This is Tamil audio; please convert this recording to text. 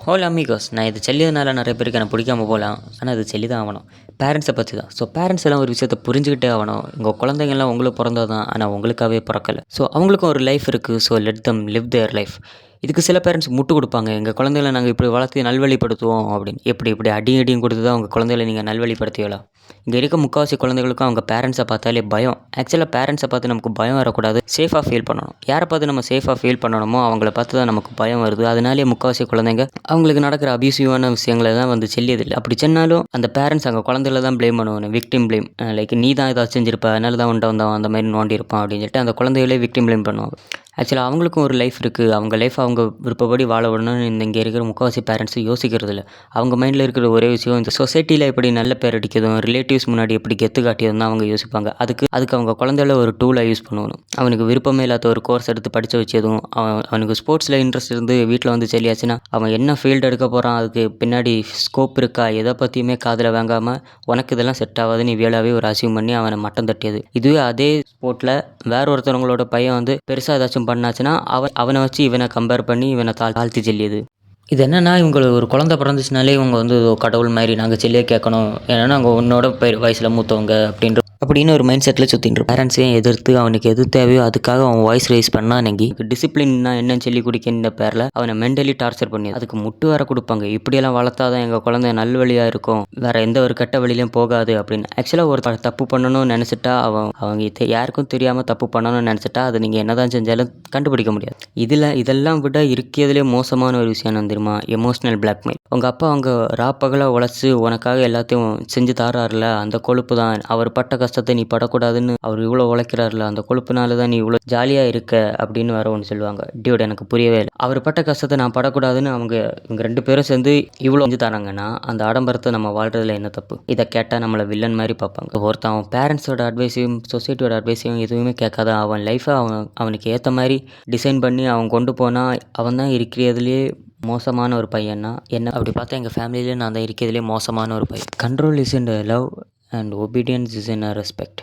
ஹோல் அமிகோஸ் நான் இது செல்லியதுனால நிறைய பேருக்கு எனக்கு பிடிக்காம போகலாம். ஆனால் அது சொல்லி தான் ஆகணும். பேரண்ட்ஸை பற்றி தான். ஸோ பேரண்ட்ஸ் எல்லாம் ஒரு விஷயத்த புரிஞ்சுக்கிட்டே ஆகணும். உங்கள் குழந்தைங்கள்லாம் உங்களுக்கு பிறந்தது தான். ஆனால் உங்களுக்காகவே பிறக்கல. ஸோ அவங்களுக்கும் ஒரு லைஃப் இருக்குது. So let them live their life. இதுக்கு சில பேரண்ட்ஸ் முட்டு கொடுப்பாங்க. எங்கள் குழந்தைகளை நாங்கள் இப்படி வளர்த்து நல்வழிப்படுத்துவோம் அப்படின்னு. இப்படி அடியும் இடியும் கொடுத்து தான் உங்கள் குழந்தைகளை நீங்கள் நல்வழிப்படுத்துவீங்களா? இங்கே இருக்க முக்கால்வாசி குழந்தைகளுக்கும் அவங்க பேரண்ட்ஸை பார்த்தாலே பயம். ஆக்சுவலாக பேரண்ட்ஸை பார்த்து நமக்கு பயம் வரக்கூடாது. சேஃபாக ஃபீல் பண்ணணும். யாரை பார்த்து நம்ம சேஃபாக ஃபீல் பண்ணணுமோ அவங்கள பார்த்து தான் நமக்கு பயம் வருது. அதனாலே முக்கால்வாசி குழந்தைங்க அவங்களுக்கு நடக்கிற அபியூசிவான விஷயங்களை தான் வந்து செல்லியதில்லை. அப்படி சொன்னாலும் அந்த பேரண்ட்ஸ் அங்கே குழந்தையில தான் ப்ளேம் பண்ணுவாங்க. Victim blame. லைக் நீ தான் ஏதாவது செஞ்சிருப்ப, அதனால தான் வந்தவன் அந்த மாதிரி நோண்டி இருப்பான் அப்படின்னு சொல்லிட்டு அந்த குழந்தைகளே விக்டிம் ப்ளேம் பண்ணுவாங்க. ஆக்சுவலாக அவங்களுக்கும் ஒரு லைஃப் இருக்குது. அவங்க லைஃப் அவங்க விருப்பப்படி வாழ விடணும்னு இங்கே இருக்கிற முக்கால்வாசி பேரண்ட்ஸ் யோசிக்கிறது இல்லை. அவங்க மைண்டில் இருக்கிற ஒரே விஷயம் இந்த சொசைட்டியில் எப்படி நல்ல பேர் அடிக்கிறதும், ரிலேட்டிவ்ஸ் முன்னாடி எப்படி கெத்து காட்டியதும் தான் அவங்க யோசிப்பாங்க. அதுக்கு அவங்க குழந்தையில ஒரு டூலாக யூஸ் பண்ணணும். அவனுக்கு விருப்பமே இல்லாத ஒரு கோர்ஸ் எடுத்து படிக்க வச்சதும், அவனுக்கு ஸ்போர்ட்ஸில் இன்ட்ரெஸ்ட் இருந்து வீட்டில் வந்து சொல்லியாச்சுன்னா அவன் என்ன ஃபீல்டு எடுக்க போகிறான், அதுக்கு பின்னாடி ஸ்கோப் இருக்கா, எதை பற்றியுமே காதில் வாங்காமல் உனக்கு இதெல்லாம் செட் ஆகாது நீ வேளாவே ஒரு அசீவ் பண்ணி அவனை மட்டம் தட்டியது. இதுவே அதே ஸ்போர்ட்டில் வேற ஒருத்தவங்களோட பையன் வந்து பெருசாக ஏதாச்சும் பண்ணாச்சுன்னா அவனை வச்சு இவனை கம்பேர் பண்ணி இவனை தாழ்த்தி செல்லியது. இது என்னென்னா இவங்களுக்கு ஒரு குழந்தை பிறந்துச்சுனாலே இவங்க வந்து கடவுள் மாதிரி நாங்கள் செல்லியே கேட்கணும், ஏன்னா நாங்கள் உன்னோட வயசில் மூத்தவங்க அப்படின்னு ஒரு மைண்ட் செட்டில் சுற்றிட்டு பேரண்ட்ஸையும் எதிர்த்து அவனுக்கு எது தேவையோ அதுக்காக அவன் வாய்ஸ் ரைஸ் பண்ணா நங்கி டிசிப்ளின்னா என்னன்னு சொல்லி குடிக்கின்ற பேரில் அவனை மென்டலி டார்ச்சர் பண்ணி அதுக்கு முட்டு வர கொடுப்பாங்க. இப்படியெல்லாம் வளர்த்தாதான் எங்கள் குழந்தை நல்வழியாக இருக்கும், வேற எந்த ஒரு கெட்ட வழியிலையும் போகாது அப்படின்னு. ஆக்சுவலாக ஒரு தப்பு பண்ணணும்னு நினச்சிட்டா அவங்க யாருக்கும் தெரியாமல் தப்பு பண்ணணும்னு நினச்சிட்டா அதை நீங்கள் என்னதான் செஞ்சாலும் கண்டுபிடிக்க முடியாது. இதெல்லாம் விட இருக்கிறதுலே மோசமான ஒரு விஷயம் என்ன தெரியுமா? Emotional blackmail. உங்கள் அப்பா அவங்க ராப்பகலாக உழைச்சி உனக்காக எல்லாத்தையும் செஞ்சு தாராருல, அந்த கொழுப்பு தான். அவர் பட்ட கஷ்டத்தை நீ படக்கூடாதுன்னு அவர் இவ்வளோ உழைக்கிறாருல, அந்த கொழுப்புனால தான் நீ இவ்வளோ ஜாலியாக இருக்க அப்படின்னு வர ஒன்று சொல்லுவாங்க. டியூட் எனக்கு புரியவே இல்லை. அவர் பட்ட கஷ்டத்தை நான் படக்கூடாதுன்னு இவங்க 2 பேரும் சேர்ந்து இவ்வளோ செஞ்சு தராங்கன்னா அந்த ஆடம்பரத்தை நம்ம வாழ்றதுல என்ன தப்பு? இதை கேட்டால் நம்மளை வில்லன் மாதிரி பார்ப்பாங்க. ஒருத்தன் அவன் பேரண்ட்ஸோட அட்வைஸையும் சொசைட்டியோட அட்வைஸையும் எதுவுமே கேட்காத அவன் லைஃப்பை அவனுக்கு ஏற்ற மாதிரி டிசைன் பண்ணி அவன் கொண்டு போனால் அவன் தான் இருக்கிறதுலேயே மோசமான ஒரு பையன்னா என்ன? அப்படி பார்த்தா எங்கள் ஃபேமிலியிலே நான் தான் இருக்கிறதுலே மோசமான ஒரு பையன். Control is in love and obedience is in respect.